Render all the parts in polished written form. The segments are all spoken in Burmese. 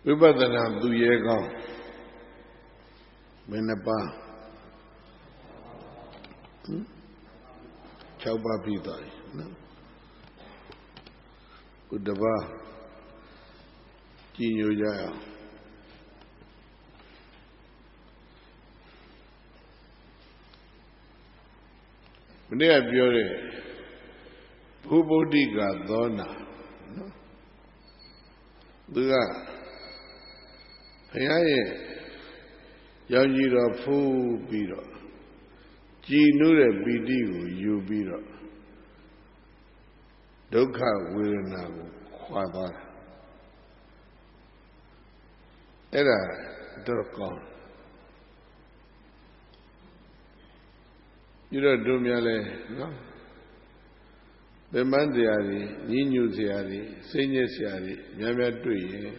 ဝိပဿနာသူရဲကောင်းမင်းနှစ်ပါး6ပါးပြီးသွားပြီနော်ခုတစ်ပါးကြည်ညိုကြအောင်မနေ့ကပြောတဲ့ဘုဗုဒ္ဓိကသောနာနော်သူကဘုရားရဲ့ရောင်ကြီးတော်ဖူးပြီးတော့ကြည်နူးတဲ့ပီတိကိုယူပြီးတော့ဒုက္ခဝေဒနာကိုခွာသွားတာအဲ့ဒါတော့ကောင်းပြီးတော့တို့များလဲနော်ဗမန်းတရားတွေညှဉ်းညူစရာတွေစိတ်ညစ်စရာတွေများများတွေ့ရင်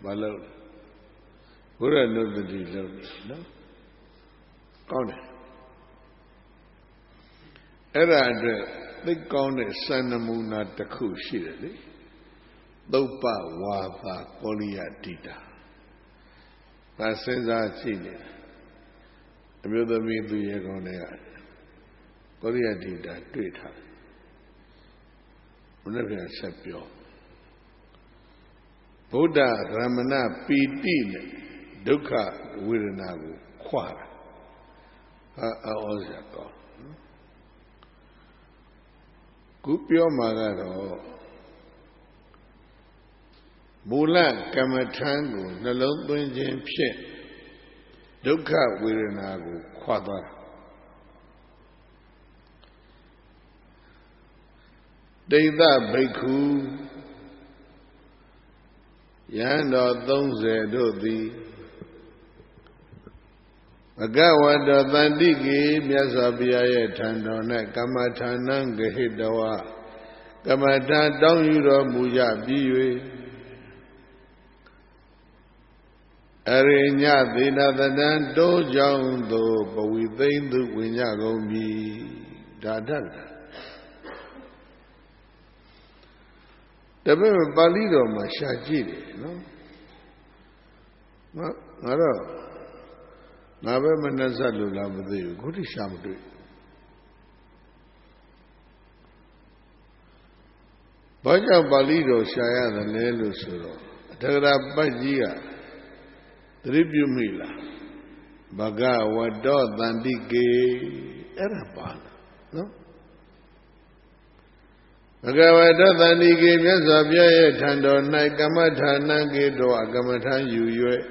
မလုပ်ဘုရားနုတ္တိလုပ်နော်ကောင်းတယ်အဲ့ဒါအတွက်သိကောင်းတဲ့စံနမူနာတစ်ခုရှိတယ်လေသုပ္ပဝါသာကောလိယတိတာဒါစဉ်းစားကြည့်နေအမျိုးသမီးသူရေကောင်းတွေကကောလိယတိတာတွေ့ထားဘုရားပြန်ဆက်ပြောဗုဒ္ဓရမဏပီတိနဲ့ဒုက္ခဝေဒနာကိုခွာတာအောစရာကောင်းခုပြောမှာကတော့မူလကမ္မထံကိုနှလုံးသွင်းခြင်းဖြင့်ဒုက္ခဝေဒနာကိုခွာသွားတာဒိဋ္ဌဘိက္ခုယဟန်တော်30တို့သည်ဘဂဝတောတန္တိကေမြတ်စွာဘုရားရဲ့ထံတော်၌ကမ္မထာနံဂဟိတဝကမ္မထာတောင်းယူတော်မူကြပြီး၍အရိညသေနသတံတိုးကြောင့်သို့ပဝိသိမ့်သူဝင်ကြကုန်ပြီဒါတတ်တပည့်ပါဠိတော်မှာရှာကြည့်တယ်နော်ငါတော့ငါပဲမနှက်ဆက်လို့လားမသိဘူးခုထိရှာမတွေ့ဘာကြောင့်ပါဠိတော်ရှာရတယ်လဲလို့ဆိုတော့အထကရာပတ်ကြီးကသတိပြုမိလားဘဂဝတောတန္တိကေအဲ့ဒါပါနော်ဘဂဝတောတန္တိကေမြတ်စွာဘုရားရဲ့ထံတော်၌ကမ္မထာနံကေတောကမ္မထာယူ၍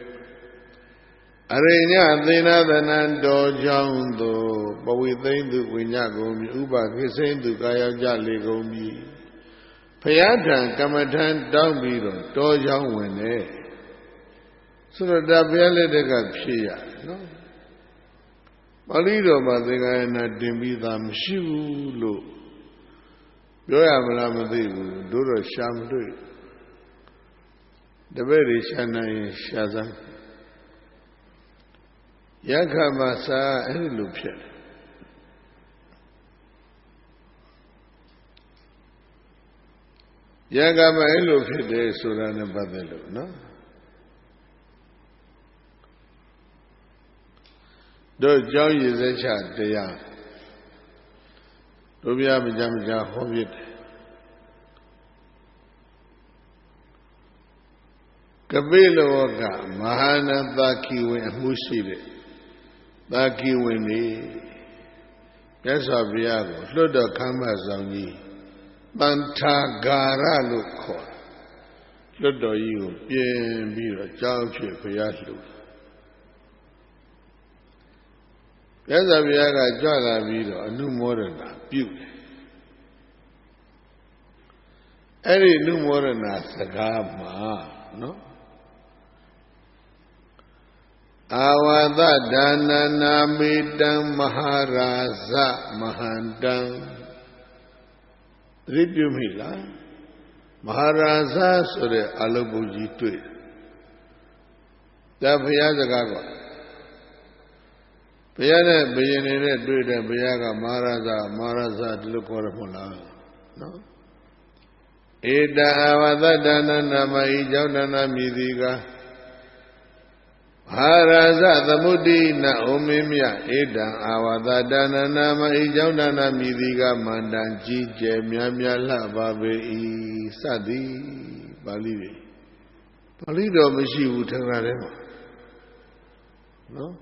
အရိညသေနသနံတော်ကြောင့်သို့ပဝိသိမ့်သူဝိညာကုန်ပြီဥပခိစိမ့်သူကာယောက်ကြလေကုန်ပြီဘုရားထံကမ္မထာတောင်းပြီးတော့တော်ကြောင့်ဝင်တယ်ဆိုတော့ဒါဘုရားလက်ထက်ကဖြစ်ရနော်ပါဠိတော်မှာသင်္ဃာယနာတင်ပြီးသားမရှိဘူးလို့ပြောရမလားမသိဘူးတို့တော့ရှာမတွေ့တပည့်တွေရှာနိုင်ရင်ရှာစမ်းယက္ခမစာအဲ့ဒီလိုဖြစ်တယ်ယက္ခမအဲ့လိုဖြစ်တယ်ဆိုတာနဲ့ပတ်သက်လို့နော်တို့ကြောင်းရည်စက်ချတရားတို့ပြမကြမကြဟောပြတယ်ကပိလဝကမဟာနသာခိဝင်အမှုရှိတဲ့သာခိဝင်နေမြတ်စွာဘုရားကိုလွတ်တော်ခမ်းမဆောင်ကြီးတန်ထာဂါရလို့ခေါ်လွတ်တော်ကြီးကိုပြင်ပြီးတော့ကြောင်းဖြစ်ဘုရားလှူမြတ်စွာဘုရားကကြွလာပြီးတော့အနုမောဒနာပြုတယ်အဲ့ဒီအနုမောဒနာစကားမှာနော်အာဝသဒါနနာမေတံမဟာရာဇမဟန္တံသတိပြုမိလားမဟာရာဇဆိုတဲ့အလုပုကြီးတွေ့ဒါဘုရားစကားကဘုရားနဲ့ဘုရင်နဲ့တွေ့တဲ့ဘုရားကမဟာရာဇဒီလိုခေါ်ရမလားနော်ဧတအာဝသဒါနနာမဤကြောင့်နာမည်သည်က ဟာရဇသမုဒ္ဒိနဩမင်းမြဧတံအာဝသဒါနနာမဤကြောင့်ဒါနမြည်သည်ကမန္တံကြီးကျယ်မြတ်မြတ်လှပါပေ၏စသည်ပါဠိတွေပါဠိတော်မရှိဘူးထင်တာထဲမှာနော်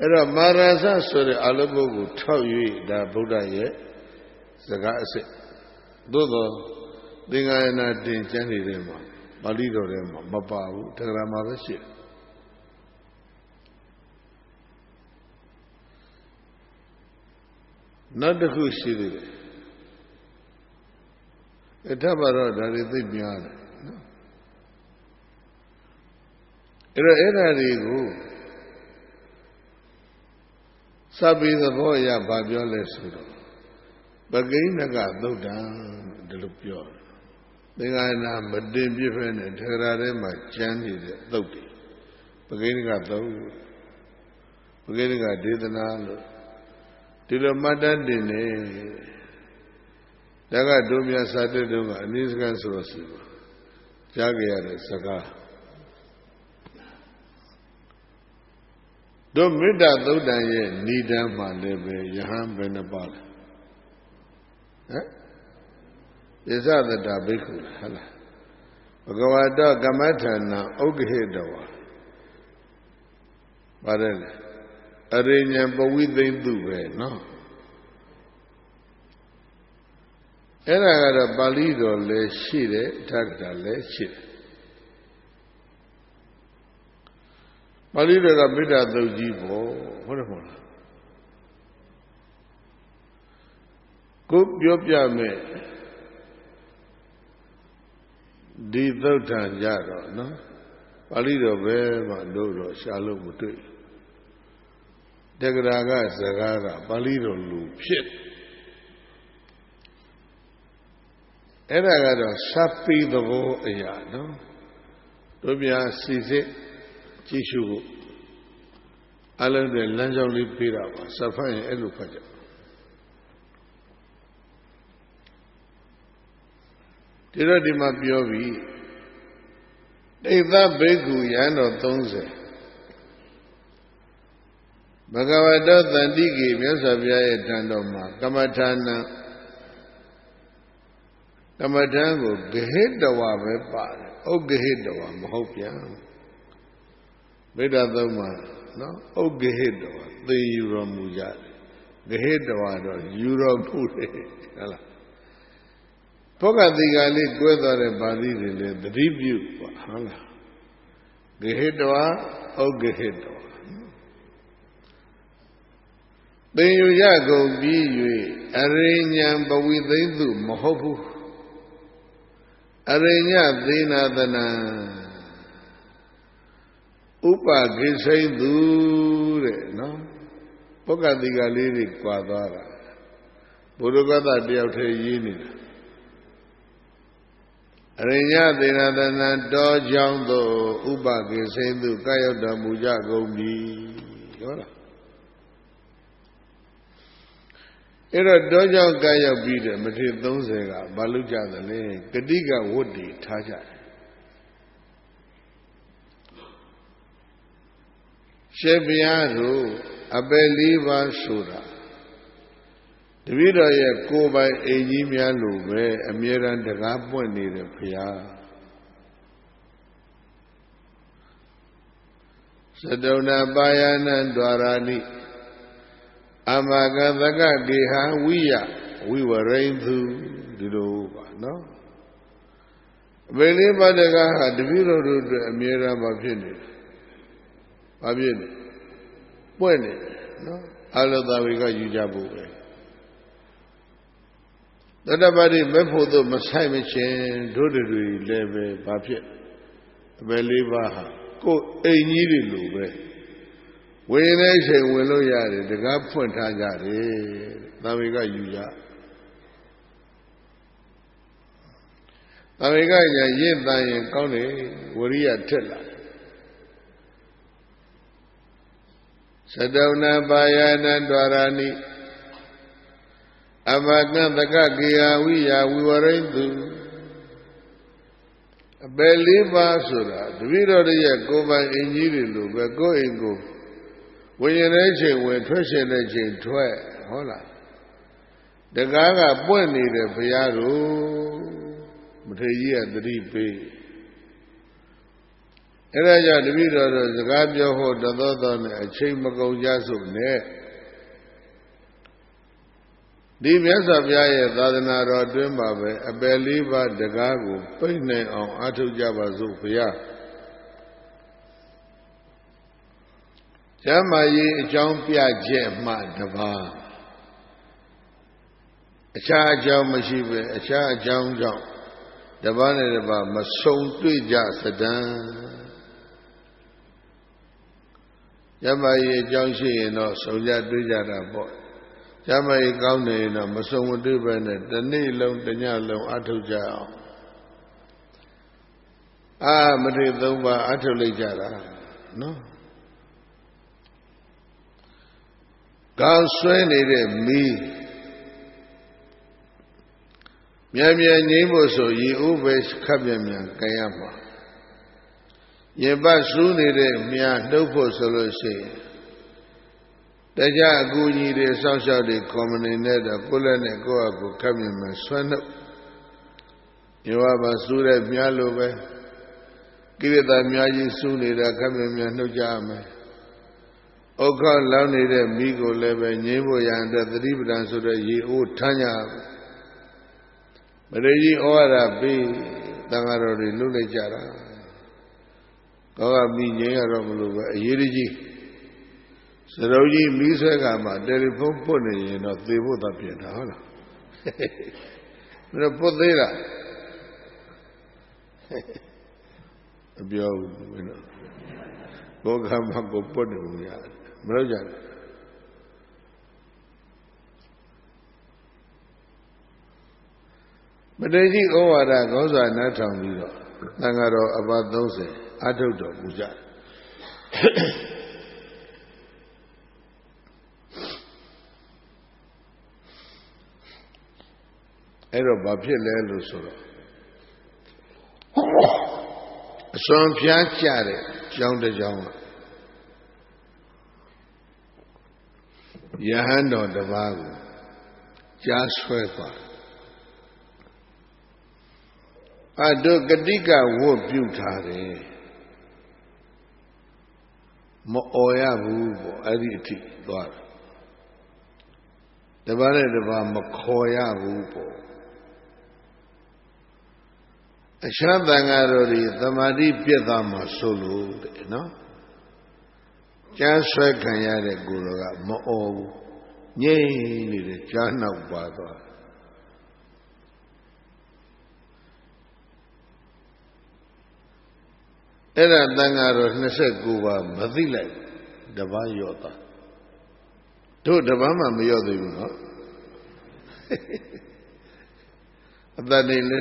အဲ့တော့မာရဇဆိုတဲ့အလုပ်ပုဂ္ဂိုလ်ထောက်၍ဒါဗုဒ္ဓရဲ့စကားအစစ်သို့သောသင်္ဃာယနာတင်ကျမ်းနေတဲ့မှာပါဠိတော်ထဲမှာမပါဘူးထင်တာမှာပဲရှိတယ်နောက်တစ်ခုရှိသေးတယ်အထပ်ပါတော့ဒါတွေသိများတယ်နော်အဲ့ဒါတွေကိုစပ်ပြီးသဘောအရဗာပြောလဲဆိုတော့ပကိဏကသုတ်တံဒီလိုပြောတယ်သင်္ဃာနာမတင်ပြစ်ဖဲနဲ့ထေရထဲမှာကျမ်းနေတဲ့သုတ်တွေပကိဏကသုတ်ပကိဏကဒေသနာလို့ဒီလိုမှတ်တမ်းတင်နေဒါကဒုမြတ်စာတက်တုန်းကအနည်းစကားဆိုတော့စီပါကြားကြရတဲ့စကားတို့မေတ္တာသုတ်တံရဲ့ဏိဒံမှာလည်းပဲယဟန်ဘယ်နှပါလဲဟမ်ပိစသတ္တဘိက္ခုဟုတ်လားဘဂဝတောကမ္မထာနံဥက္ကဟိတဝါပါတယ်လေအရိညာပဝိသိမ့်သူပဲနော်အဲ့ဒါကတော့ပါဠိတော်လည်းရှိတယ်အထက်ကတာလည်းရှိတယ်ပါဠိတော်ကမေတ္တာသုတ်ကြီးပေါ့ဟုတ်တယ်မဟုတ်လားကိုပြောပြမယ်ဒီသုတ်ထံကြတော့နော်ပါဠိတော်ပဲမှလို့တော့ရှားလို့မတွေ့တက္ကရာကစကားကပါဠိတော်လူဖြစ်အဲ့ဒါကတော့စပ်ပြီးသဘောအရာနော်တို့ပြစီစစ်ကြည့်ရှုဖို့အလုံးတွေလမ်းကြောင်းလေးပေးတာပါစပ်ဖတ်ရင်အဲ့လိုဖတ်ကြဒီတော့ဒီမှာပြောပြီးဒိဋ္ဌဘိက္ခုယံတော်30ဘဂဝတောတန္တိကေမြတ်စွာဘုရားရဲ့တန်တော်မှာကမ္မထာနံကမ္မထာကိုဂဟိတဝပဲပါတယ်ဥက္ကဟိတဝမဟုတ်ပြန်ဗိဒ္ဓသုံးမှာနော်ဥက္ကဟိတဝသေယူတော်မူကြတယ်ဂဟိတဝတော့ယူတော်မူတယ်ဟုတ်လားဘောဂတိကလေးတွဲသွားတဲ့ပါဠိတွေလည်းသတိပြုပါဟုတ်လားဂဟိတဝဥက္ကဟိတဝသင်ယူရကုန်ပြီး၍အရိညာပဝိသိမ့်သူမဟုတ်ဘူးအရိညာသေနာသနံဥပကိစိမ့်သူတဲ့နော်ပုဂ္ဂတိကလေးတွေကွာသွားတာဘုရုကသတယောက်တည်းရေးနေတာအရိညာသေနာသနံတောကြောင့်သို့ဥပကိစိမ့်သူကာယတ္တမူကြကုန်ပြီဟုတ်လားအဲ့တော့တောကြောင့်ကာရောက်ပြီးတဲ့မထေ30ကဘာလုပ်ကြသလဲဂတိကဝတ်တွေထားကြတယ်ရှေးဘုရားတို့အပယ်4ပါးဆိုတာတပည့်တော်ရဲ့ကိုယ်ပိုင်အိမ်ကြီးများလို့ပဲအမြဲတမ်းတကားပွင့်နေတဲ့ဘုရားသတုဏပါယနံဒွါရာနိအမကသကကေဟဝိယဝိဝရိန်သူဒီလိုပါနော်အပေလေးပါးတကားဟာတပည့်တော်တို့အတွက်အမြဲတမ်းမဖြစ်နေတယ်ဘာဖြစ်လဲပွင့်နေတယ်နော်အလောသာဝေကယူကြဖို့ပဲတတ္တပတိမဲ့ဖို့တော့မဆိုင်မချင်းတို့တွေလည်းပဲဘာဖြစ်အပေလေးပါးဟာကိုယ်အိမ်ကြီးတွေလိုပဲဝင်တဲ့အချိန်ဝင်လို့ရတယ်တကားဖွင့်ထားကြတယ်သာဝေကယူကြသာဝေကညာရင့်တန်ရင်ကောင်းတယ်ဝရိယထက်လာသတုဏပါယနံဒွါရာနိအမကသကကေယဝိယဝိဝရိန်သူ အပယ်လေးပါးဆိုတာတပည့်တော်ရဲ့ကိုယ်ပိုင်အင်ကြီးတွေလိုပဲကိုယ်အိမ်ကိုဝင်ရတဲ့ချိန်ဝင်ထွက်ရှင်တဲ့ချိန်ထွက်ဟုတ်လားတကားကပွင့်နေတဲ့ဘုရားတို့မထေရကြီးကသတိပေးအဲ့ဒါကြောင့်တပည့်တော်တို့စကားပြောဖို့တသောသောနဲ့အချိန်မကုန်ကြစို့နဲ့ဒီမြတ်စွာဘုရားရဲ့သာသနာတော်အတွင်းမှာပဲအပယ်လေးပါးတကားကိုပိတ်နိုင်အောင်အားထုတ်ကြပါစို့ဘုရားကျမ်းမာရေးအကြောင်းပြချက်မှတပါးအခြားအကြောင်းမရှိပဲအခြားအကြောင်းကြောင့်တပါးနဲ့တပါးမဆုံတွေ့ကြစတံကျမ်းမာရေးအကြောင်းရှိရင်တော့ဆုံကြတွေ့ကြတာပေါ့ကျမ်းမာရေးကောင်းနေရင်တော့မဆုံမတွေ့ပဲနဲ့တစ်နေ့လုံးတစ်ညလုံးအထုတ်ကြအောင်မထေသုံးပါးအထုတ်လိုက်ကြတာနော်ကောင်းဆွဲနေတဲ့မီးမြန်မြန်ငြိမ်းဖို့ဆိုရေဥပဲခပ်မြန်မြန်ကန်ရမှာရင်ပတ်စူးနေတဲ့မြာနှုတ်ဖို့ဆိုလို့ရှိရင်တရားအကူကြီးတွေစောင့်ရှောက်တွေကွန်မြူနီနဲ့တော့ကိုယ်လည်းနဲ့ကိုယ့်အကူခပ်မြန်မြန်ဆွဲနှုတ်ရောပါစူးတဲ့မြာလိုပဲကိရိတာမြာကြီးစူးနေတာခပ်မြန်မြန်နှုတ်ကြရမယ်ဥက္ခလောင်းနေတဲ့မိကိုလည်းပဲငြိမ်းဖို့ရန်အတွက်သတိပဋ္ဌာန်ဆိုတဲ့ရေအိုးထမ်းကြမရေကြီးဩဝါဒပေးတန်ဃာတော်တွေလှုပ်လိုက်ကြတာကောကမိငြိမ်းရတော့မလို့ပဲအရေးကြီးစရုပ်ကြီးမိဆွဲကမှတယ်လီဖုန်းပုတ်နေရင်တော့သေဖို့သာပြင်တာဟုတ်လားမင်းပုတ်သေးလားအပြောဘူးမင်းတို့ဘောကမှကိုပုတ်နေဘူးရမလို့ကြတယ်မထေရကြီးဩဝါဒကောင်းစွာနားထောင်ပြီးတော့သံဃာတော်အပါ30အထုတ်တော်မူကြတယ်အဲ့တော့ဘာဖြစ်လဲလို့ဆိုတော့အစွန်ဖျားကြတဲ့ကျောင်းတစ်ကျောင်းကယဟန်တော်တစ်ပါးကိုကြားဆွဲသွားတို့ကတိကဝတ်ပြုထားတယ်မအော်ရဘူးပေါ့အဲ့ဒီအထိသွားတယ်တပါးနဲ့တပါးမခေါ်ရဘူးပေါ့အခြားသံဃာတော်တွေသမာဓိပြည့်သားမှဆိုလို့တဲ့နော်ကြားဆွဲခံရတဲ့ကိုယ်တော်ကမအော်ဘူးငြိမ့်နေတဲ့ကြားနောက်ပါသွားအဲ့ဒါသံဃာတော်29ပါးမသိလိုက်တပါးရော့တာတို့တပါးမှမရော့သေးဘူးနော်အတန်နေလေ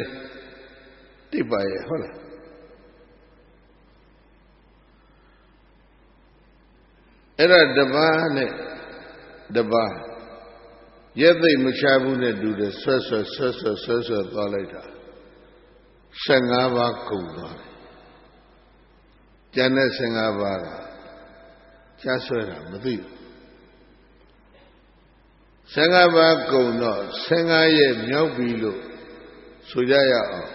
တိပါရဲ့ဟုတ်လားအဲ့ဒါတပါးနဲ့တပါးရက်သိမ့်မချဘူးနဲ့တူတယ်ဆွဲသွားလိုက်တာ15ပါးကုန်သွားတယ်ကျန်တဲ့15ပါးကကြားဆွဲတာမသိဘူး15ပါးကုန်တော့15ရက်မြောက်ပြီလို့ဆိုကြရအောင်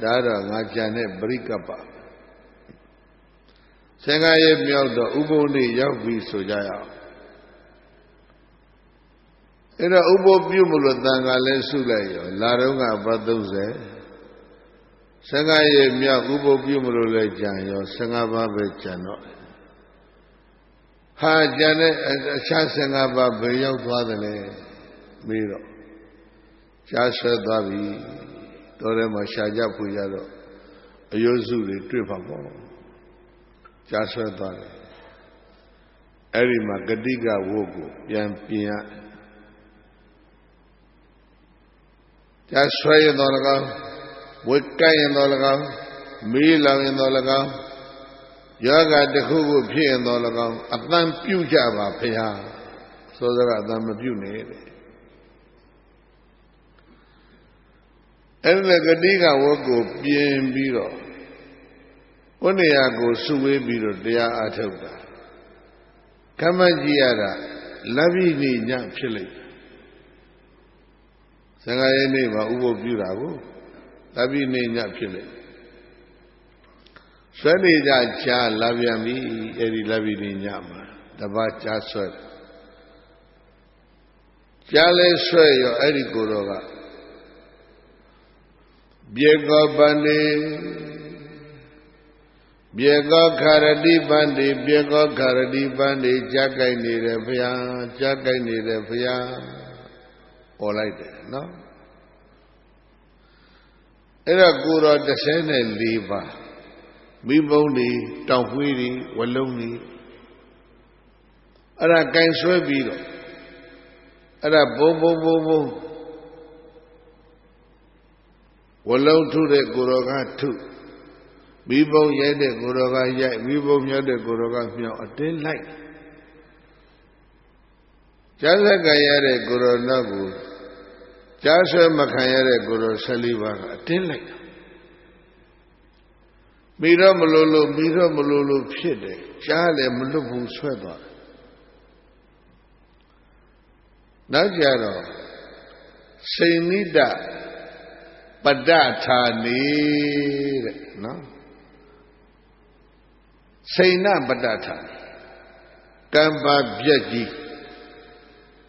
ဒါတော့ငါကြံတဲ့ပရိကပ္ပ15ရက်မြောက်တော့ဥပုသ်နေ့ရောက်ပြီဆိုကြရအောင်အဲ့တော့ဥပုသ်ပြုမလို့တန်ခါလဲဆုလိုက်ရောလာတော့ကဘတ်30 15ရက်မြောက်ဥပုသ်ပြုမလို့လဲကြံရော15ပါးပဲကြံတော့ဟာကြံတဲ့အခြား15ပါးဘယ်ရောက်သွားသလဲမေးတော့ကြားဆွဲသွားပြီတော်ထဲမှာရှာကြဖွေကြတော့အယုစုတွေတွေ့ပါပေါ့ကြားဆွဲသွားတယ်အဲ့ဒီမှာဂတိကဝုတ်ကိုပြန်ပြင်ရကြားဆွဲရင်တော့၎င်းဝိကတ်ရင်တော့၎င်းမေးလောင်ရင်တော့၎င်းယောဂတစ်ခုခုဖြစ်ရင်တော့၎င်းအတန်ပြုတ်ကြပါဖေဟာစောစောကအတန်မပြုတ်နဲ့တဲ့အဲ့ဒီဂတိကဝတ်ကိုပြင်ပြီးတော့ ဝိနည်းကိုစုဝေးပြီးတော့တရားအားထုတ်တာခမကြည့်ရတာလက်ပြီးနေညဖြစ်လိမ့်သံဃာရဲ့နေ့မှာဥပုပ်ပြုတာကိုလက်ပြီးနေညဖြစ်လိမ့်ဆွဲနေကြချာလာပြန်ပြီအဲ့ဒီလက်ပြီးနေညမှာတပတ်ချာဆွဲကြားလဲဆွဲရောအဲ့ဒီကိုယ်တော်ကပြေကောပန္တိပြေကောခရတိပန္တိပြေကောခရတိပန္တိကြားကြိုက်နေတယ်ဘုရားကြားကြိုက်နေတယ်ဘုရားပေါ်လိုက်တယ်နော်အဲ့တော့ကိုယ်တော်34ပါးမိဘုံတွေတောင်ဝှေးတွေဝလုံးတွေအဲ့ဒါကင်ဆွဲပြီးတော့အဲ့ဒါဘုံဝလုံးထုတဲ့ကိုယ်တော်ကထုမိဘုံရိုက်တဲ့ကိုယ်တော်ကရိုက်မိဘုံမြောက်တဲ့ကိုယ်တော်ကမြောက်အတင်းလိုက်ကြားစက်ကရတဲ့ကိုယ်တော်နောက်ကိုကြားဆွဲမခံရတဲ့ကိုယ်တော်14ပါးကအတင်းလိုက်မိတော့မလို့လို့ဖြစ်တယ်ကြားလည်းမလွတ်ဘူးဆွဲသွားတယ်နောက်ကြတော့စိဏိတပတ္တထာနေတဲ့နော်စိဏပတ္တထာကံပါပြက်ကြီး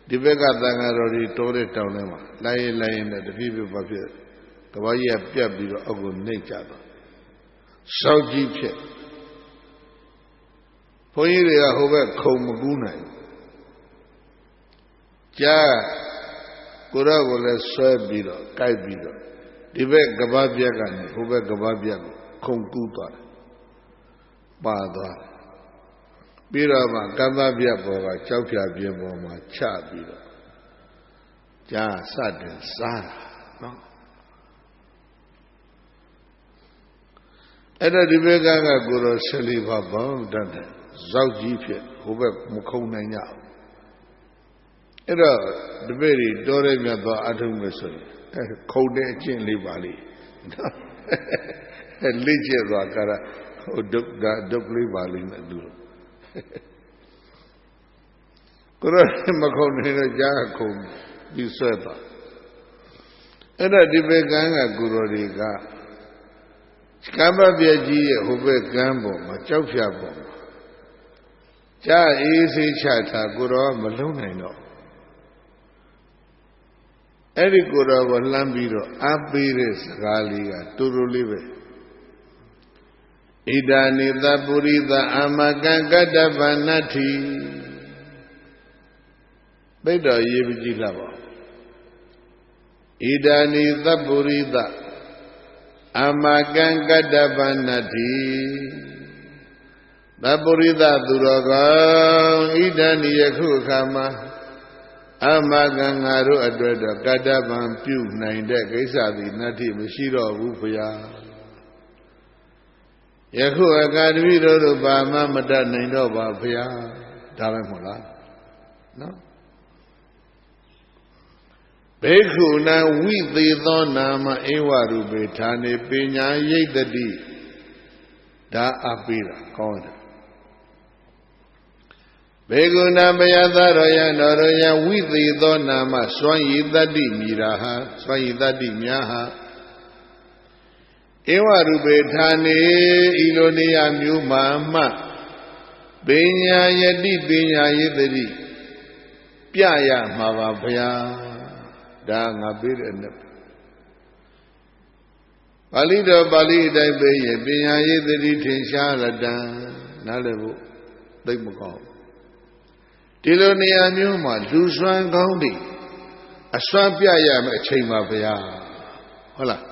ဒီဘက်ကသံဃာတော်တွေတိုးတဲ့တောင်ထဲမှာလိုက်ရင်နဲ့တဖြည်းဖြည်းပါဖြစ်ကဘာကြီးကပြက်ပြီးတော့အောက်ကိုနှိပ်ကြတော့စောက်ကြီးဖြစ်ဘုန်းကြီးတွေကဟိုဘက်ခုံမကူးနိုင်ကြားကိုရောကိုလည်းဆွဲပြီးတော့ကြိုက်ပြီးတော့ဒီဘက်ကဘာပြက်ကနေဟိုဘက်ကဘာပြက်ကိုခုံကူးသွားတယ်ပါသွားတယ်ပြီးတော့မှကမ္ဘာပြက်ပေါ်ကကြောက်ဖြာပြင်းပေါ်မှာချပြီးတော့ကြားစတင်စားတာနော်အဲ့တော့ဒီဘက်ကကိုရော14ပါးပေါင်းတတ်တယ်ဇောက်ကြီးဖြစ်ဟိုဘက်မခုံနိုင်ကြဘူးအဲ့တော့ဒီဘက်တွေတော်ရဲမြတ်သွားအထုံးမယ်ဆိုရင်ခုံတဲ့အကျင့်လေးပါလိလိကျက်သွားကြတာဟိုဒုက္ခလေးပါလိမ့်မယ်သူကိုရောမခုံနေတော့ကြားခုံပြီးဆွဲသွားအဲ့တော့ဒီဘက်ကကိုရောတွေကကမ္ဘာပြည့်ကြီးရဲ့ဟိုဘက်ကမ်းပေါ်မှာကြောက်ဖြာပေါ်မှာကြားအေးဆေးချတာကိုရောမလုံးနိုင်တော့အဲ့ဒီကိုရောကိုလှမ်းပြီးတော့အားပေးတဲ့စကားလေးကတူတူလေးပဲဣဒာနိသပုရိသအာမကံကတ္တဗန္နတိဘိတော်ရေးကြည့်လာပါဣဒာနိသပုရိသအာမကံကတ္တဗန္နတိသပုရိသသူတော်ကောင်းဣဒာနိယခုအခါမှာအာမကံငါတို့အတွက်တော့ကတ္တဗံပြုနိုင်တဲ့ကိစ္စသည်နတ္တိမရှိတော့ဘူးဘုရားယခုအကာတပိတို့ဘာမှမတတ်နိုင်တော့ပါဘုရားဒါပဲမဟုတ်လားနော်ဘေခုနံဝိသေသောနာမဧဝရူပေဌာနေပညာယိတ္တိဒါအပိတာကောင်းတယ်ဘေကုဏဘယသရောယနောရယဝိသေသောနာမစွမ်းရည်တတ္တိမိရာဟာစွမ်းရည်တတ္တိများဟာဧဝရူပေဌာနေဤလိုနေရာမျိုးမှာမှပညာယတိပညာယတ္တိပြရမှာပါဗျာဒါငါပေးတဲ့နဲ့ပါဠိတော်ပါဠိအတိုင်းပေးရင်ပညာယတ္တိထင်ရှားရတံနားလည်ဖို့သိမကောင်းဒီလိုနေရာမျိုးမှာလူစွမ်းကောင်းတွေအစွမ်းပြရမယ့်အချိန်ပါဗျာဟုတ်လား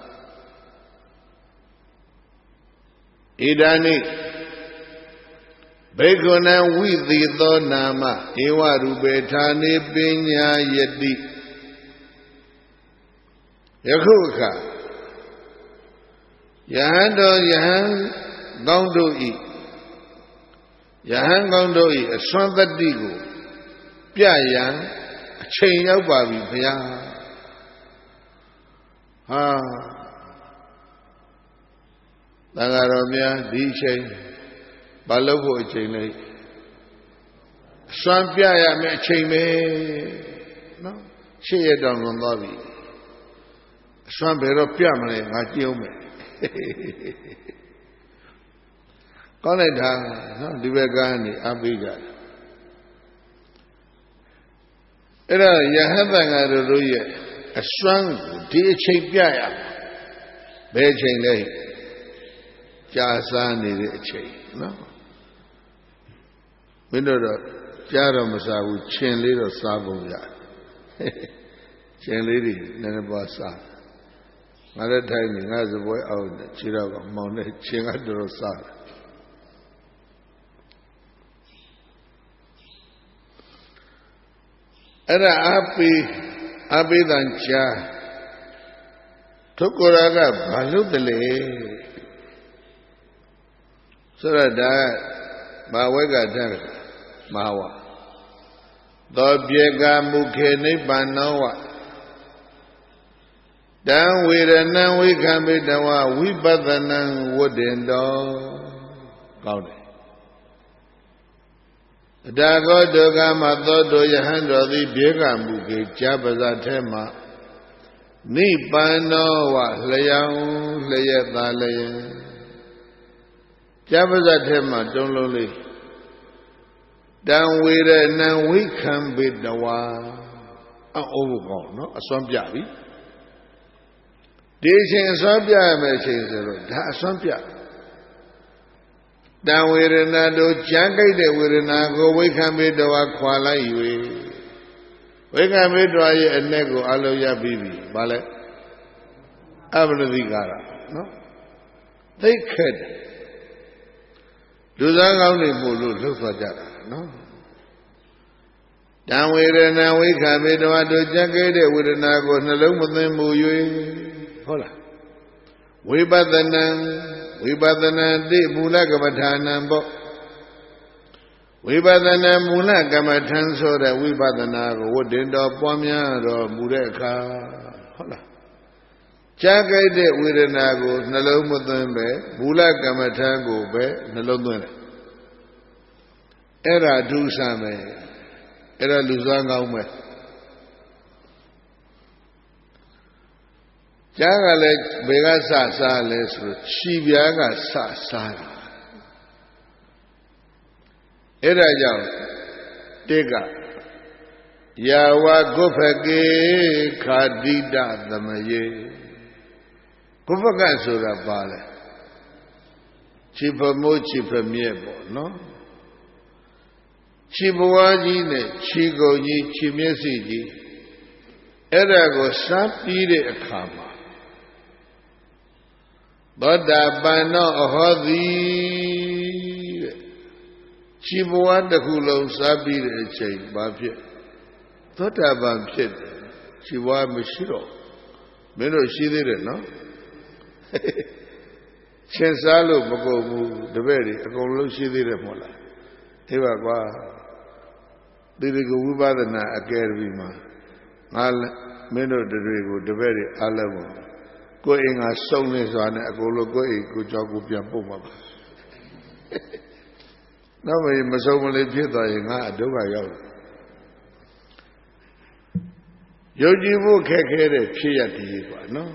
ဣဒာနိဘေကုဏံဝိသေသောနာမဧဝရူပေဌာနေပညာယတိယခုအခါယဟန်တော်ယဟန်ကောင်းတို့ဤယဟန်ကောင်းတို့ဤအစွမ်းတတ္တိကိုပြရန်အချိန်ရောက်ပါပြီဘုရားဟာ သံဃာတော်များဒီအချိန်ဘာလို့ဖို့အချိန်လဲအစွမ်းပြရမယ့်အချိန်ပဲနော်ရှေ့ရတောင်လွန်သွားပြီအစွမ်းဘယ်တော့ပြမလဲငါကြည့်အောင်မယ်ကောင်းလိုက်တာနော်ဒီဘက်ကနေအပိကြတယ်အဲ့ဒါယဟန်သံဃာတို့ရဲ့အစွမ်းကိုဒီအချိန်ပြရဘယ်အချိန်လဲကြာစားနေတဲ့အချိန်နော်မင်းတို့တော့ကြားတော့မစားဘူးခြင်လေးတော့စားပုံရတယ်ခြင်လေးတွေနည်းနည်းပါးစားငါလည်းထိုင်နေငါစပွဲအောင်ခြေတော့ကမောင်းနေခြင်ကတော်တော်စားတယ်အဲ့ဒါအပိသံချာထုကိုရာကဘာလို့တလဲဆိုတော့ဒါဘာဝဲကတည်းကမဟာဝသောပြေကမုခေနိဗ္ဗာနောဝတံဝေရဏံဝိခံမေတဝဝိပဿနံဝတ္တင်တောကောင်းတယ်အတာကောဒုက္ခမသောတောယဟန်တော်သည်ပြေကမုခေကြာပါဇထဲမှာနိဗ္ဗာနောဝလျံလျက်သာလျင်ကြာပါဇထဲမှာတုံးလုံးလေးတံဝေရဏံဝိခံမေတဝအောဘကောင်းနော်အစွမ်းပြပြီဒီအချိန်အစွမ်းပြရမယ့်အချိန်ဆိုတော့ဒါအစွမ်းပြတံဝေရဏတို့ကြမ်းကြိုက်တဲ့ဝေဒနာကိုဝိခံမေတဝခွာလိုက်၍ဝိခံမေတဝရဲ့အ내ကိုအလုံးရပြီးပြီဗာလဲအပရတိကာရနော်သိခက်တယ်လူသားကောင်းတွေပို့လို့လှုပ်သွားကြတာနော်တံဝေရဏဝိခံမေတဝတို့ကြက်ခဲ့တဲ့ဝေဒနာကိုနှလုံးမသွင်းမှု၍ဟုတ်လားဝိပဿနာတိမူလကမ္မထာနံပေါ့ဝိပဿနာမူလကမ္မထံဆိုတဲ့ဝိပဿနာကိုဝတ္တင်တော်ပွားများတော်မူတဲ့အခါဟုတ်လားကြက်ခဲ့တဲ့ဝေဒနာကိုနှလုံးမသွင်းပဲမူလကမ္မထံကိုပဲနှလုံးသွင်းတယ်အဲ့ဒါဒုစံပဲအဲ့ဒါလူစားကောင်းပဲကြားကလည်းဘယ်ကစစားလဲဆိုတော့ခြိပြားကစစားတာအဲ့ဒါကြောင့်တိကယာဝဂုဖကေခာတိတသမယေဂုဖကဆိုတာပါလဲခြိဖမိုးခြိဖမြဲပေါ့နော်ခြိဘဝကြီးနဲ့ခြိကုန်ကြီးခြိမျက်စိကြီးအဲ့ဒါကိုစားပြီးတဲ့အခါမှာသောတာပန်သောအဟောတိတဲ့ခြိဘဝတစ်ခုလုံးစားပြီးတဲ့အချိန်ဘာဖြစ်သောတာပန်ဖြစ်တယ်ခြိဘဝမရှိတော့မင်းတို့ရှိသေးတယ်နော်ရှင်းစားလို့မကုန်ဘူးတပည့်တွေအကုန်လုံးရှိသေးတယ်မဟုတ်လားအေးပါကွာသီရိကဝိပဿနာအကယ်ဒမီမှာငါမင်းတို့တွေကိုတပည့်တွေအားလုံးကိုယ်အိမ်ကစုံနေစွာနဲ့အကုန်လုံးကိုယ်အိမ်ကိုကြောက်ကိုပြန်ပို့မှာပါနောက်မစုံမလေးဖြစ်သွားရင်ငါအဒုက္ခရောက်တယ်ယုံကြည်ဖို့ခက်ခဲတဲ့ဖြစ်ရတည်ကွာနော်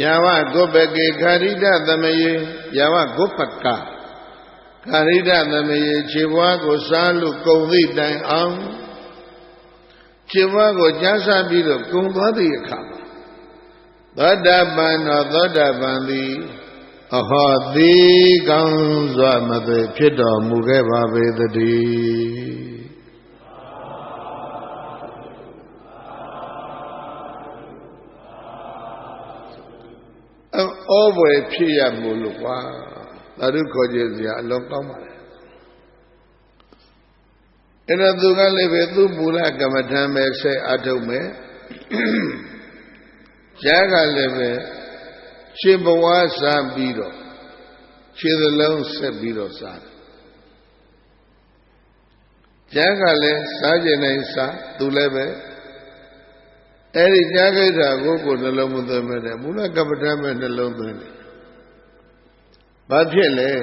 ယာဝဂုပ္ပကေခာရိတသမယေယာဝဂုပ္ပကခာရိတသမယေခြေဘွားကိုစားလို့ကုံသည့်တိုင်အောင်ခြေဘွားကိုကြားစားပြီးတော့ကုံသွားသည့်အခါသောတာပန်သောသောတာပန်သည်အဟောတိကောင်းစွာမသွေဖြစ်တော်မူခဲ့ပါပေတည်းဩဘွယ်ဖြစ်ရမို့လို့ကွာသာဓုခေါ်ကြစရာအလုံးကောင်းပါလေအဲ့တော့သူကလည်းပဲသူ့မူလကမ္မထံပဲဆက်အထုတ်မယ်ကြားကလည်းပဲခြေဘဝစားပြီးတော့ခြေသလုံးဆက်ပြီးတော့စားတယ်ကြားကလည်းစားကျင်နိုင်စားသူလည်းပဲ အဲ့ဒီကြာခိတာကိုနှလုံးမသွင်းမဲ့တဲ့မူလကပ္ပဋ္ဌာန်းပဲနှလုံးသွင်းတယ်ဘာဖြစ်လဲ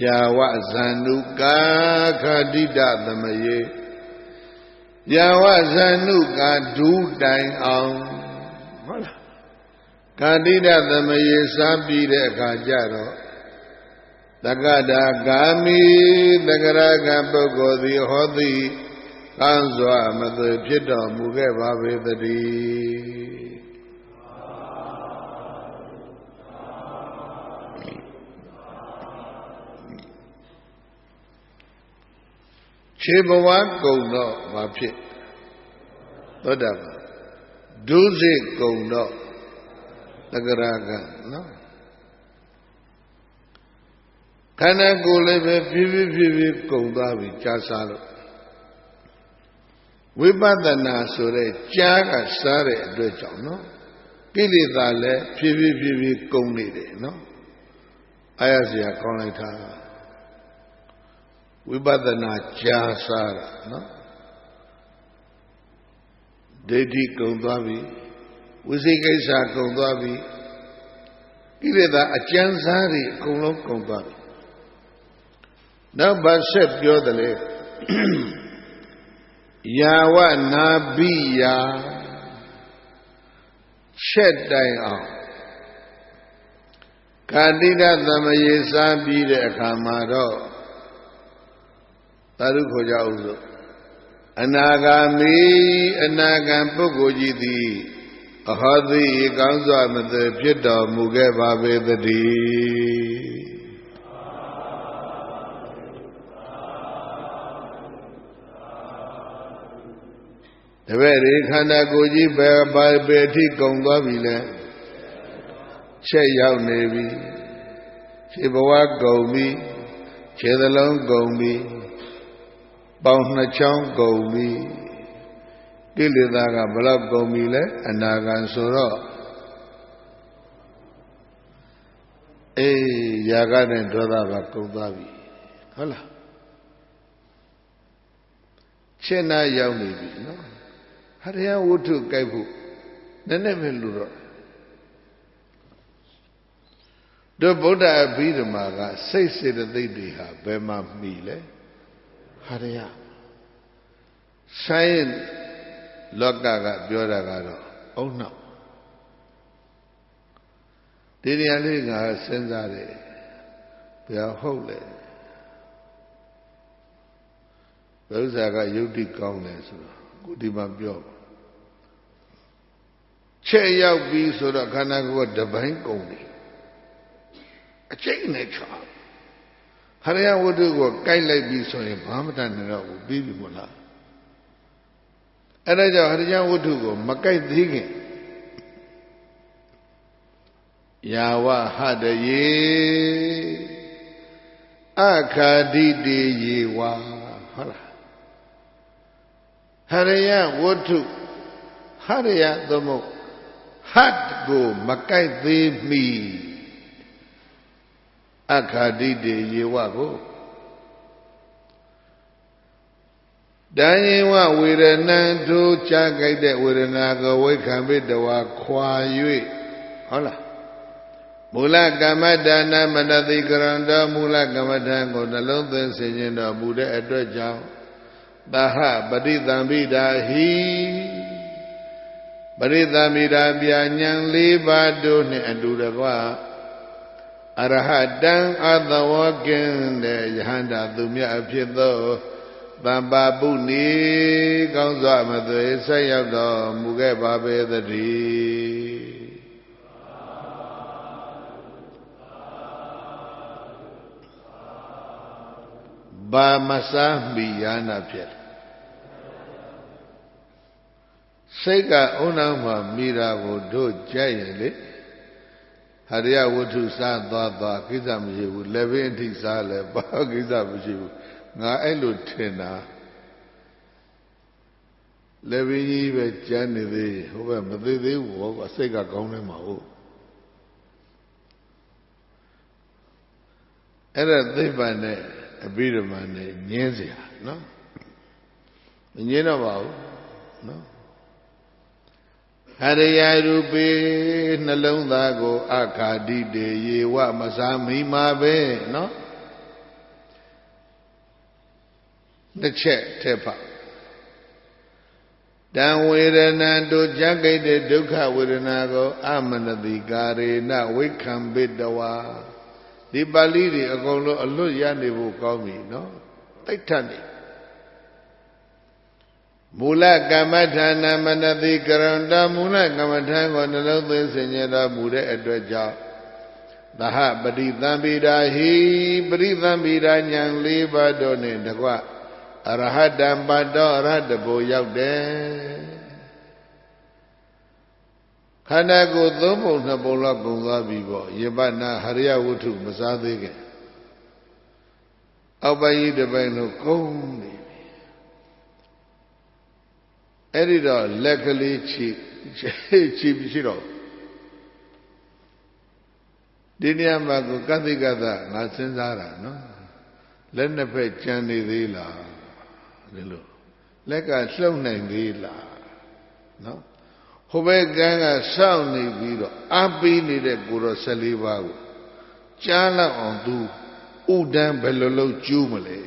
ယာဝဇန္နုကာခတိတသမယေယာဝဇန္နုကာဒုတိုင်အောင်ဟုတ်လားခတိတသမယေစားပြီးတဲ့အခါကျတော့တက္ကတာဂာမိတက္ကရာကပုဂ္ဂိုလ်သည်ဟောသည်ကောင်းစွာမသွေဖြစ်တော်မူခဲ့ပါပေသတည်းခြေဘဝကုံတော့ဘာဖြစ်သောတာပန်ဒုစိတ်ကုံတော့တက္ကရာကနော်ခန္ဓာကိုယ်လည်းပဲဖြည်းဖြည်းကုံသွားပြီကြာစားလို့ဝိပဿနာဆိုတဲ့ကြားကစားတဲ့အတွက်ကြောင့်နော်ကိလေသာလည်းဖြည်းဖြည်းကုံနေတယ်နော်အားရစရာကောင်းလိုက်တာဝိပဿနာကြားစားတာနော်ဒိဋ္ဌိကုံသွားပြီဝိသိကိစ္စကုံသွားပြီကိလေသာအကျဉ်းစားတွေအကုန်လုံးကုံသွားပြီနောက်ဘာဆက်ပြောတယ်လဲယာဝနာဘိယာချက်တိုင်အောင်ကာတိတသမယေစားပြီးတဲ့အခါမှာတော့သာဓုခေါ်ကြအောင်ဆိုအနာဂါမိအနာဂံပုဂ္ဂိုလ်ကြီးသည်အဟောတိကောင်းစွာမသွေဖြစ်တော်မူခဲ့ပါပေသတည်းတပည့်ဒီခန္ဓာကိုယ်ကြီးပဲအထိကုံသွားပြီလဲချက်ရောက်နေပြီခြေဘဝကုံပြီခြေသလုံးကုံပြီပေါင်နှစ်ချောင်းကုံပြီကိလေသာကဘလောက်ကုံပြီလဲအနာဂံဆိုတော့ຢာကနဲ့ဒေါသပါကုံသွားပြီဟုတ်လားချက်နာရောက်နေပြီနော်ဟရိယဝတ္ထုကြိုက်ဖို့နည်းနည်းပဲလူတော့တို့ဗုဒ္ဓအဘိဓမ္မာကစိတ်စေတသိက်တွေဟာဘယ်မှာမှီလဲဟရိယဆိုင်လောကကပြောတာကတော့အုံနောက်ဒီနေရာလေးကစဉ်းစားတယ်ဘယ်ဟုတ်လဲဘယ်ဥစ္စာကယုတ်တိကောင်းလဲဆိုတော့ကိုဒီမှာပြောချက်ရောက်ပြီဆိုတော့ခန္ဓာကိုယ်ကတပိုင်းကုန်ပြီအကျိတ်နဲ့ချောဟရိယဝတ္ထုကိုကိုက်လိုက်ပြီဆိုရင်ဘာမှတတ်နေတော့ဘူးပြီးပြီမို့လားအဲ့ဒါကြောင့်ဟရိယဝတ္ထုကိုမကိုက်သေးခင်ယာဝဟတယေအခာတိတေယေဝဟုတ်လားဟရိယဝတ္ထုဟရိယသမုတ်ဟတ်ကိုမကိုက်သေးမီအခာတိတေယေဝကိုတန်ရင်ဝဝေဒနံတို့ချကြိုက်တဲ့ဝေဒနာကိုဝိခံပိတဝါခွာ၍ဟုတ်လားမူလကမ္မဒါနမနတိကရဏတော်မူလကမ္မဋ္ဌာန်းကိုနှလုံးသွင်းစေခြင်းတော်မူတဲ့အတွက်ကြောင့်သဟပရိသံပိဒာဟိပရိသံပိဒာပြဉ္ဉံ၄ပါးတို့နှင့်အတူတကွအရဟတံအသဝကင်တဲ့ယဟန္တာသူမြတ်အဖြစ်သောတမ္ပါပုနိကောင်းစွာမသွေဆက်ရောက်တော်မူခဲ့ပါပေသတည်းဘာမစားမိယာနာဖြစ်စိတ်ကအုံနောက်မှာမိတာကိုတို့ကြိုက်ရင်လေဟရိယဝတ္ထုစားသွားကိစ္စမရှိဘူးလက်ဘင်းအထိစားလဲဘာကိစ္စမရှိဘူးငါအဲ့လိုထင်တာလက်ဘင်းကြီးပဲကျမ်းနေသေးဟိုဘက်မသေးသေးဘူးဟောကစိတ်ကကောင်းနေမှာဟုတ်အဲ့ဒါသိပ္ပံနဲ့အဘိဓမ္မာနဲ့ညင်းเสียနော်မညင်းတော့ပါဘူးနော် ဟရိယရူပေနှလုံးသားကိုအခါတိတေယေဝမစားမိမှာပဲနော်တစ်ချက်ထက်ပါတံဝေဒနာတို့ကြက်ကိတဲ့ဒုက္ခဝေဒနာကိုအမနတိကာရေနဝိခံပိတဝါဒီပါဠိတွေအကုန်လုံးအလွတ်ရနေဖို့ကောင်းပြီနော်တိတ်ထနေမူလကမ္မထာနမနတိကရဏမူလကမ္မထာကိုနှလုံးသွင်းဆင်ញတော်မူတဲ့အတွက်ကြောင့်သဟပရိသံပိရာဟိပရိသံပိရာဉာဏ်၄ပါးတို့နဲ့တကွအရဟတံပတ်တော်အရဟတဘုရောက်တယ်ခန္ဓာကိုယ်သုံးပုံနှစ်ပုံလောက်ကုန်သွားပြီပေါ့ယေပနာဟရိယဝတ္ထုမစားသေးခင်အောက်ပိုင်းကြီးတစ်ပိုင်းလို့ကုန်နေပြီအဲ့ဒီတော့လက်ကလေးချီရှိတော့ဒီနေရာမှာကိုကသိကသငါစဉ်းစားတာနော်လက်နှစ်ဖက်ကြံနေသေးလားဒီလိုလက်ကလှုပ်နိုင်သေးလားနော်ဟိုဘက်ကန်းကစောင့်နေပြီးတော့အပေးနေတဲ့ကိုတော့14ပါးကိုကြားလောက်အောင်သူဥဒန်းဘယ်လိုလုပ်ကျူးမလဲ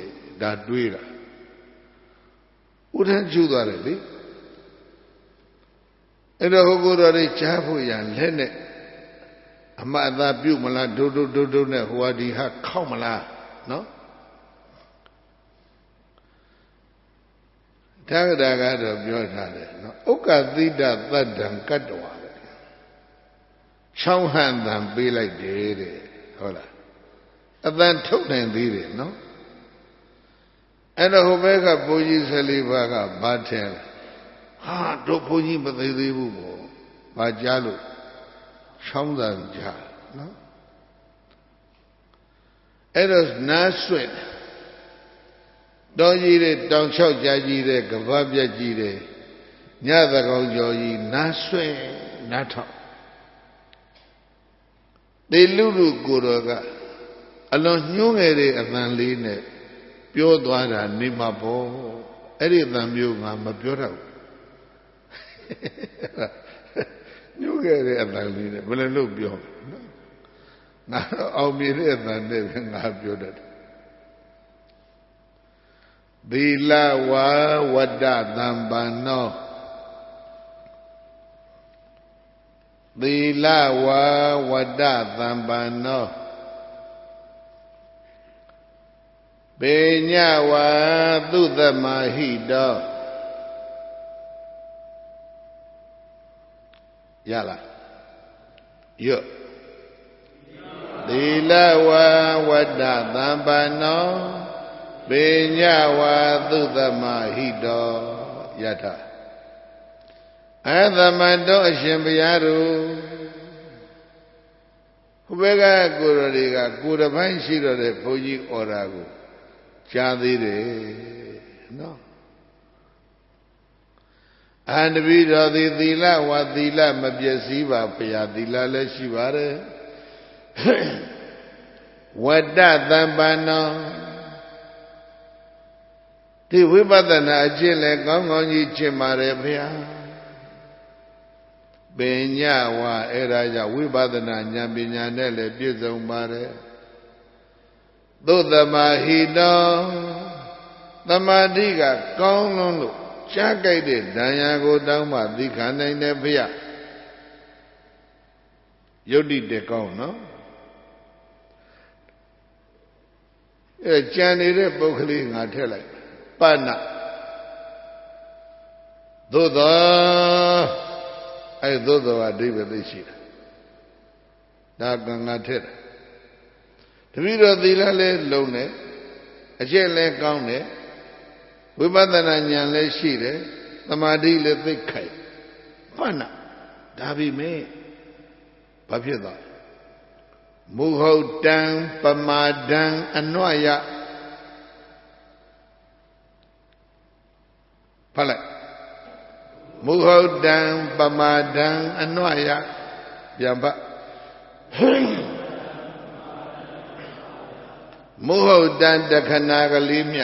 ဒါတွေးတာဥဒန်းကျူးသွားတယ်လေအဲ့တော့ဟိုကိုတော်လေးကြားဖို့ရန်လက်နဲ့အမှတ်အသားပြုတ်မလားဒုတ်နဲ့ဟိုဟာဒီဟာခောက်မလားနော်သာဂတာကတော့ပြောထားတယ်နော်ဥက္ကသိတသတ္တံကတ္တဝါတဲ့ချောင်းဟန်တံပေးလိုက်တယ်တဲ့ဟုတ်လားအတန်ထုတ်နိုင်သေးတယ်နော်အဲ့တော့ဟိုဘက်ကဘုန်းကြီး14ပါးကဘာထဲဟာတို့ဘုန်းကြီးမသိသေးဘူးပေါ့ဘာကြားလို့ချောင်းတံကြားနော်အဲ့တော့နားဆွင့်တောကြီးတဲ့တောင်လျှောက်ကြားကြီးတဲ့ကဘာပြက်ကြီးတဲ့ညသကောင်ကျော်ကြီးနားဆွဲနားထောင်တေလူလူကိုတော်ကအလွန်ညှိုးငယ်တဲ့အသံလေးနဲ့ပြောသွားတာနေမှာပေါ့အဲ့ဒီအသံမျိုးငါမပြောတော့ညှိုးငယ်တဲ့အသံလေးနဲ့ဘယ်လိုလုပ်ပြောနော်ငါတော့အောင်မြင်တဲ့အသံနဲ့ငါပြောတတ်တယ်သီလဝါဝတ္တသံပန္နောသီလဝါဝတ္တသံပန္နောပေညဝါသုသမဟိတောရလားရွတ်သီလဝါဝတ္တသံပန္နောပေညဝါသုသမဟိတောယထအသမတောအရှင်ဘုရားတို့ဟိုဘက်ကကိုယ်တော်တွေကကိုယ်တစ်ပိုင်းရှိတော့တဲ့ဘုန်းကြီးဩရာကိုကြားသေးတယ်နော်အန္တပိတော်သည်သီလဝါသီလမပျက်စီးပါဘုရားသီလလည်းရှိပါတယ်ဝတ္တသံပန္နောဒီဝိပဿနာအကျင့်လဲကောင်းကောင်းကြီးကျင့်ပါတယ်ဗျာပညာဝါအဲ့ဒါကြောင့်ဝိပဿနာဉာဏ်ပညာနဲ့လည်းပြည့်စုံပါတယ်သုတမဟိတောသမာဓိကကောင်းလွန်းလို့ကြားကြိုက်တဲ့ဒဏ်ရာကိုတောင်းမှသိခံနိုင်တယ်ဗျာယုတ်တိတေကောင်းနော်အဲကြံနေတဲ့ပုဂ္ဂလိငါထည့်လိုက်ပဏ္ဏသို့သောအဲ့သို့သောအဓိပ္ပာယ်သိရှိတာဒါကငါထက်တပည့်တော်သီလလည်းလုံးတယ်အကျင့်လည်းကောင်းတယ်ဝိပဿနာဉာဏ်လည်းရှိတယ်သမာဓိလည်းသိခိုင်ပဏ္ဏဒါပေမဲ့ဘာဖြစ်သွားမုဟုတ်တံပမာဒံအနွယဖတ်လိုက်မုဟုတ်တံပမာဒံအနွယပြန်ဖတ်မုဟုတ်တံတခဏကလေးမြ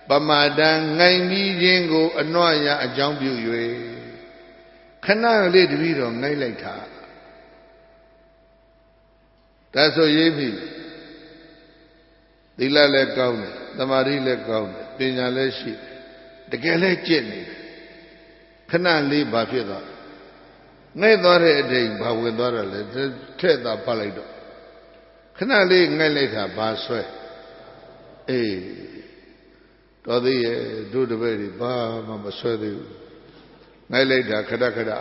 ပမာဒံငိုင်ပြီးခြင်းကိုအနွယအကြောင်းပြု၍ ခဏလေးတပည့်တော်ငိုက်လိုက်တာဒါဆိုရေးပြီသီလလည်းကောင်းတယ်သမာဓိလည်းကောင်းတယ်ပညာလည်းရှိတကယ်လည်းကျင့်နေတယ်ခဏလေးဘာဖြစ်သွားငိုက်သွားတဲ့အချိန်ဘာဝင်သွားတာလဲထည့်သာဖတ်လိုက်တော့ခဏလေးငိုက်လိုက်တာဘာဆွဲအေးတော်သေးရဲ့တို့တပည့်တွေဘာမှမဆွဲသေးဘူးငိုက်လိုက်တာခဏခဏ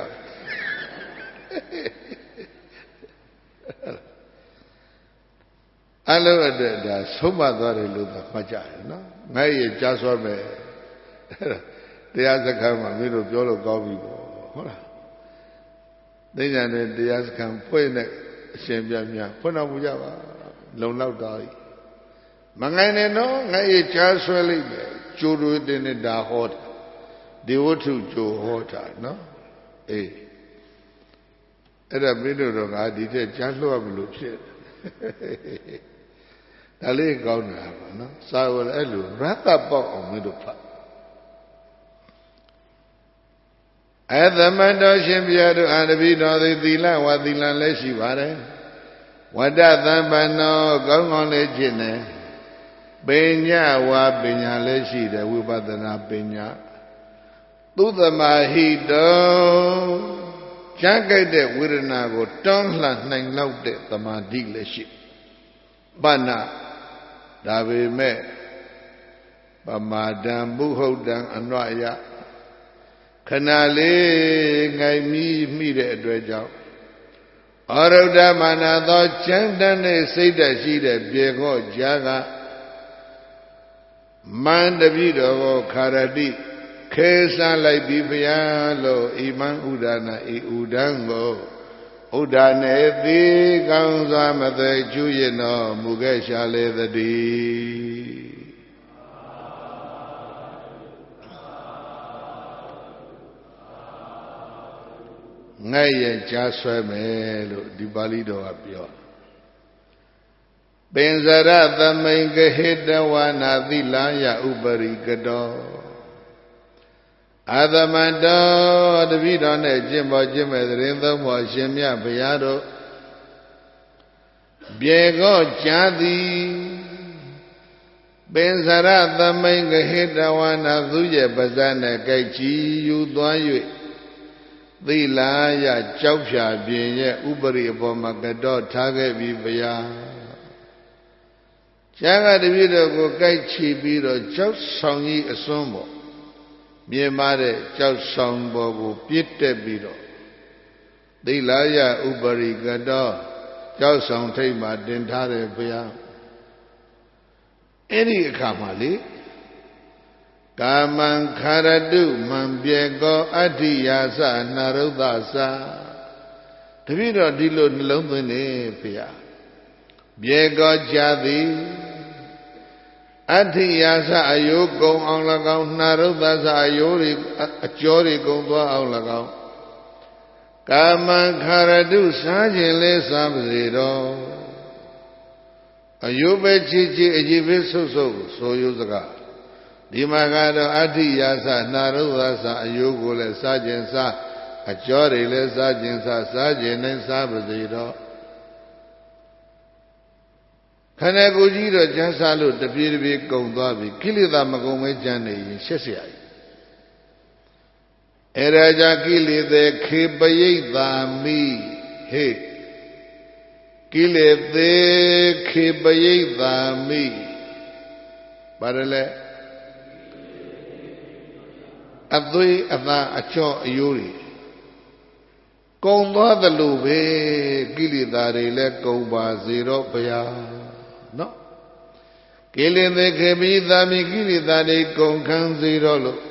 အလုံးအတွက်ဒါဆုံးမသွားတယ်လို့သာမှတ်ကြရနော်ငိုက်ရကြားစွာမယ်တရားစခန်းမှာမင်းတို့ပြောလို့ကောင်းပြီပေါ့ဟုတ်လားသိကြတယ်တရားစခန်းဖွင့်တဲ့အရှင်ပြမြတ်ဖွင့်တော်မူကြပါလုံလောက်တော်ဤမငိုင်းနဲ့နော်ငိုက်ရကြားဆွဲလိုက်မယ်ကျိုးတွေတင်နေတာဟောတာဒီဝတ္ထုကျိုးဟောတာနော်အေးအဲ့ဒါမင်းတို့တော့ငါဒီထက်ကြားလွှတ်မလို့ဖြစ်ဒါလေးကောင်းတာပါနော်စာဝယ်အဲ့လိုရတ္တပေါက်အောင်မင်းတို့ဖတ်အသမတော်ရှင်ဘုရားတို့အာရပိတော်သည်သီလဝသီလလည်းရှိပါတယ်ဝတ္တသံပန္နောကောင်းကောင်းလည်းကျင့်တယ်ပညာဝပညာလည်းရှိတယ်ဝိပဿနာပညာသုသမာဟိတောကြားကြိုက်တဲ့ဝေဒနာကိုတွန်းလှန်နိုင်လောက်တဲ့သမာဓိလည်းရှိပဏ္ဏဒါပေမဲ့ပမာဒံဘုဟုတ်တံအနွယခဏလေးငိုင်မိတဲ့အတွက်ကြောင့်အရုဒ္ဓမာနသောချမ်းတမ်းတဲ့စိတ်ဓာတ်ရှိတဲ့ပြေခောကြားကမန္တပိတော်ကိုခါရတိခေဆန်းလိုက်ပြီးဘုရားလို့ဣမံဥဒနာဤဥဒံကိုဥဒ္ဒနေတိကောင်းစွာမသိကျူးရင်တော်မူခဲ့ရှာလေသတည်းငဲ့ရဲ့ကြားဆွဲမယ်လို့ဒီပါဠိတော်ကပြောပင်စရသမိန်ကဟိတဝနာသီလယဥပရိကတောအာသမန္တောတပိတော်နဲ့ကျင့်ပေါ်ကျင့်မဲ့သတင်းသုံးပေါ်ရှင်မြတ်ဘုရားတို့ပြေကောကြားသည်ပင်စရသမိန်ကဟိတဝနာသူရဲ့ပါဇက်နဲ့ကြိုက်ချီယူသွား၍သီလယကြောက်ဖြာပြင်ရဲ့ဥပရိအပေါ်မှာကတော့ထားခဲ့ပြီးဘုရားကျမ်းကတပည့်တော်ကိုကြိုက်ချီပြီးတော့ကြောက်ဆောင်ကြီးအစွန်းပေါ်မြင်မာတဲ့ကြောက်ဆောင်ပေါ်ကိုပြစ်တက်ပြီးတော့သီလယဥပရိကတော့ကြောက်ဆောင်ထိပ်မှာတင်ထားတယ်ဘုရားအဲ့ဒီအခါမှာလေကာမံခါရတုမံပြေကောအဋ္ဌိယာသနာရုဒ္ဒသတပည့်တော်ဒီလိုနှလုံးသွင်းနေဘုရားပြေကောကြာသည်အဋ္ဌိယာသအယိုးကုံအောင်၎င်းနာရုဒ္ဒသအယိုးတွေအကျော်တွေကုံသွားအောင်၎င်းကာမံခါရတုစားခြင်းလဲစားပါစေတော့အယိုးပဲချီချီအကြည့်ပဲဆုပ်ဆုပ်ဆိုယုစကားဒီမှာကတော့အဋ္ဌိယာသနာရုဒ္ဒသအယိုးကိုလည်းစားခြင်းစားအကျော်တွေလည်းစားခြင်းစားခြင်းနဲ့စားပါစေတော့ခန္ဓာကိုယ်ကြီးတော့ကျမ်းစားလို့တပြေးတပြေးကုန်သွားပြီကိလေသာမကုန်မဲကျန်နေရင်ရှက်เสียရည်အဲဒါကြောင့်ကိလေသာခေပရိတ်သာမိဟေကိလေသာခေပရိတ်သာမိပါတယ်လေအသွေးအသားအချော့အယိုးတွေကုန်သွားသလိုပဲကိလေသာတွေလည်းကုန်ပါစေတော့ဘုရားနော်ကိလေသာခေပိသာမိကိလေသာတွေကုန်ခန်းစေတော့လို့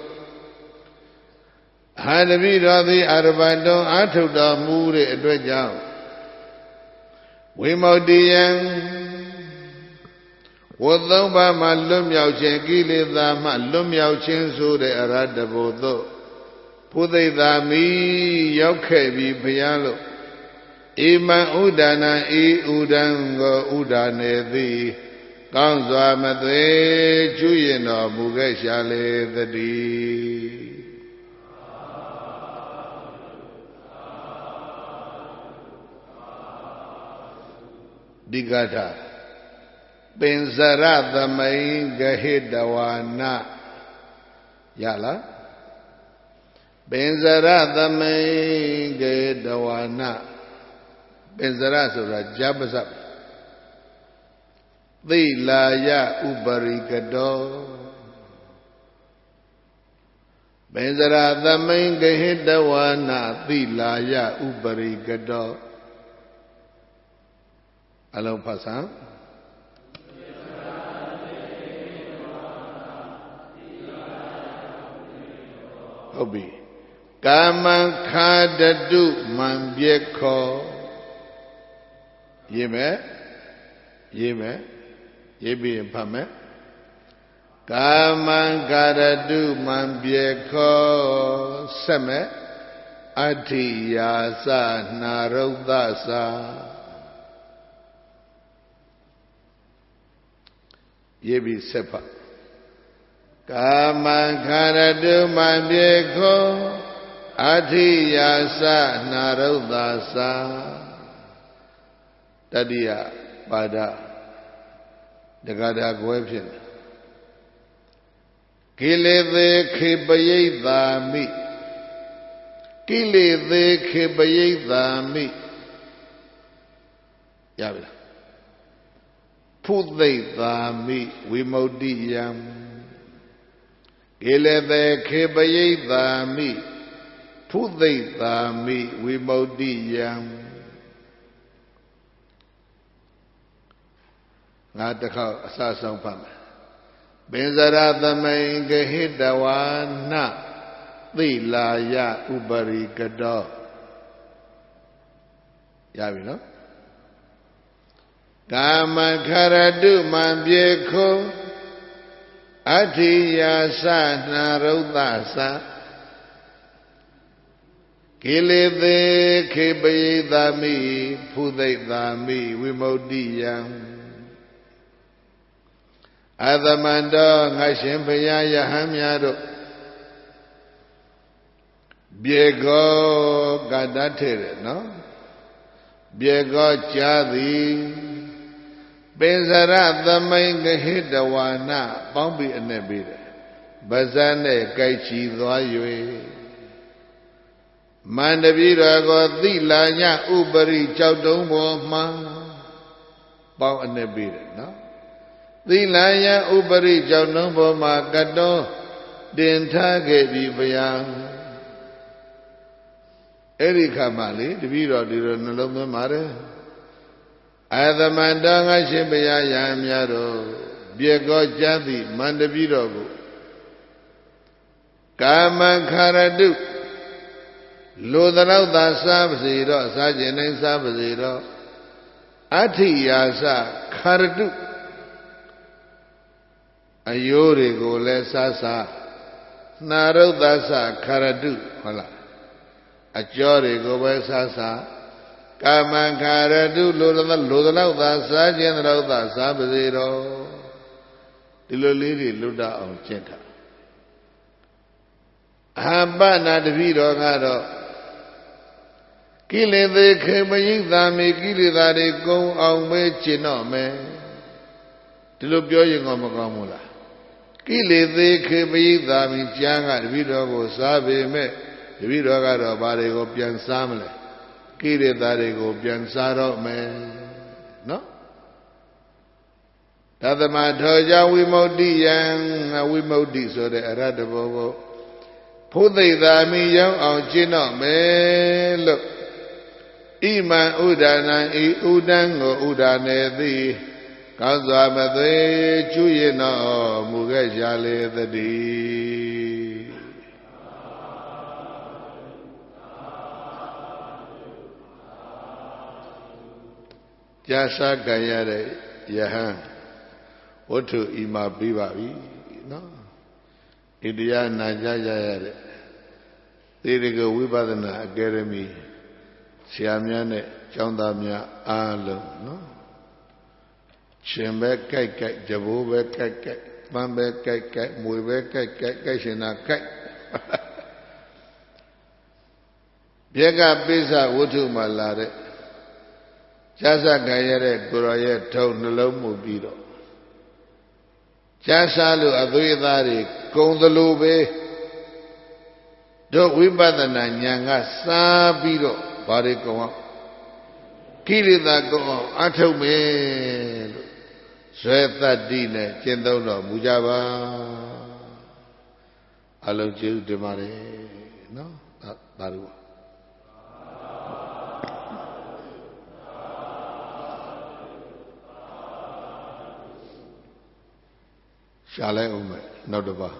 ဟာတပိတော်သည်အရဘတောအာထုတ်တော်မူတဲ့အတွက်ကြောင့်ဝိမု ക്തി ယံဝတ်သုံးပါးမှလွတ်မြောက်ခြင်းကိလေသာမှလွတ်မြောက်ခြင်းဆိုတဲ့အရဟတဘုသို့ဘုသိတာမိရောက်ခဲ့ပြီးဘုရားလို့ဣမံဥဒနာဤဥဒံကိုဥဒါနေသည်ကောင်းစွာမသွေကျွရင်တော်မူခဲ့ရှာလေသတည်း ဒီကထာပင်စရသမိန်ဂဟိတဝါနရလားပင်စရသမိန်ဂဟိတဝါနပင်စရဆိုတာဂျပစပ်သိလာယဥပရိကတောပင်စရသမိန်ဂဟိတဝါနသိလာယဥပရိကတောအလုံးဖတ်စမ်းဟုတ်ပြီကာမံခာတတုမံပြေခောရေးမယ်ရေးပြီးဖတ်မယ်ကာမံကာရတုမံပြေခောဆက်မယ်အဋ္ဌိယာသနာရုဒ္ဒသာရေးပြီးဆက်ဖတ်ကာမံခာရတုမံပြေခောအဋ္ဌိယာသနာရုဒ္ဒသာတတိယပါဒတက္ကတာကွဲဖြစ်တယ်ကိလေသေခေပယိသာမိကိလေသေခေပယိသာမိရပြီလားဖုသိသာမိဝိမု ക്തി ယံကိလေသေခေပယိသာမိဖုသိသာမိဝိမု ക്തി ယံငါတစ်ခေါက်အစဆုံးဖတ်မယ်ပင်စရသမိန်ဂဟိတဝါနသိလာယဥပရိကတောရပြီနော်ကာမခရတုမံပြေခောအဋ္ဌိယာသနာရုဒ္ဒသာကိလေသေခေပယိသာမိဖုသိသာမိဝိမု ക്തി ယံအသမန္တောငါရှင်ဘုရားယဟန်များတို့ပြေကောကတတ်ထဲတယ်နော်ပြေကောကြားသည်ပင်စရသမိန်ဂဟိတဝါနပေါင်းပြီးအနဲ့ပြီးတယ်ဗဇတ်နဲ့ကြိုက်ချီသွား၍မန္တပိတော်ကိုသိလာညဥပရိကြောက်တုံးပေါ်မှပေါင်းအနဲ့ပြီးတယ်နော်သီလယံဥပရိကြောင့်နှုံးပေါ်မှာကတောတင်ထားခဲ့ပြီဗျာအဲ့ဒီခါမှလေတပည့်တော်ဒီလိုနှလုံးသွင်းပါတယ်အာသမန္တငါရှင်ဘုရားယဟန်များတို့ပြေကောကြားသည့်မန္တပည့်တော်ကိုကာမခာရတုလိုသလောက်သာစားပါစေတော့စားခြင်းတိုင်းစားပါစေတော့အဋ္ဌိယာသခာရတုအယိုးတွေကိုလည်းစားစားနာရုဒ္ဒသခရတုဟုတ်လားအကျော်တွေကိုပဲစားစားကာမံခရတုလိုသလောက်သာစားခြင်းတော့သာစားပါစေတော့ဒီလိုလေးတွေလွတ်တအောင်ကျင့်တာအဟပနာတပိတော်ကတော့ကိလေသေခေမယိသာမေကိလေသာတွေကုံအောင်ပဲကျင့်တော့မယ်ဒီလိုပြောရင်ကောမကောင်းဘူးလားကိလေသေခေပယိသာမိကျမ်းကတပည့်တော်ကိုစားပေမဲ့တပည့်တော်ကတော့ဘာတွေကိုပြန်စားမလဲကိလေသာတွေကိုပြန်စားတော့မယ်နော်သတ္တမထောကြဝိမု ക്തി ယံဝိမု ക്തി ဆိုတဲ့အရဟတဘောကိုဖုသိသာမိရောက်အောင်ကျင့်တော့မယ်လို့ဣမံဥဒာနံဤဥဒံကိုဥဒါနေသည်ကောင်းစွာမသွေချွရင်တော်မူခဲ့ကြလေသတည်းကြာစာကံရတဲ့ယဟန်ဝတ္ထုဤမှာပြီးပါပြီနော်ဣတရားနာကြားရတဲ့သေရကဝိပဿနာအကယ်ဒမီဆရာများနဲ့ကျောင်းသားများအားလုံးနော်ရှင်ပဲကြိုက်ကြိုက်ကြဘိုးပဲကြိုက်ကြိုက်ပန်းပဲကြိုက်ကြိုက်မွေပဲကြိုက်ကြိုက်ကြိုက်ရှင်နာကြိုက်ပြေကပိဿဝတ္ထုမှာလာတဲ့ ကျဆကံရတဲ့ကိုရောရဲ့ထုံနှလုံးမှုပြီးတော့ကျဆလို့အသွေးသားတွေကုံသလိုပဲတို့ဝိပဿနာဉာဏ်ကစားပြီးတော့ဘာတွေကုံအောင်ကိလေသာကုံအောင်အထုတ်မယ်လို့ဇွဲတတ္တိနဲ့ကျင့်သုံးတော်မူကြပါအလုံးကျေးဇူးတင်ပါတယ်နော်ဒါတို့ရှာလိုက်အောင်မယ်နောက်တစ်ပါး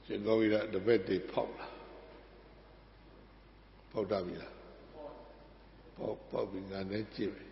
ရှင်ကောဝိရတပည့်တွေဖောက်လာဖောက်တာပြီလားပေါက်ပြီးငါနဲ့ကြည့်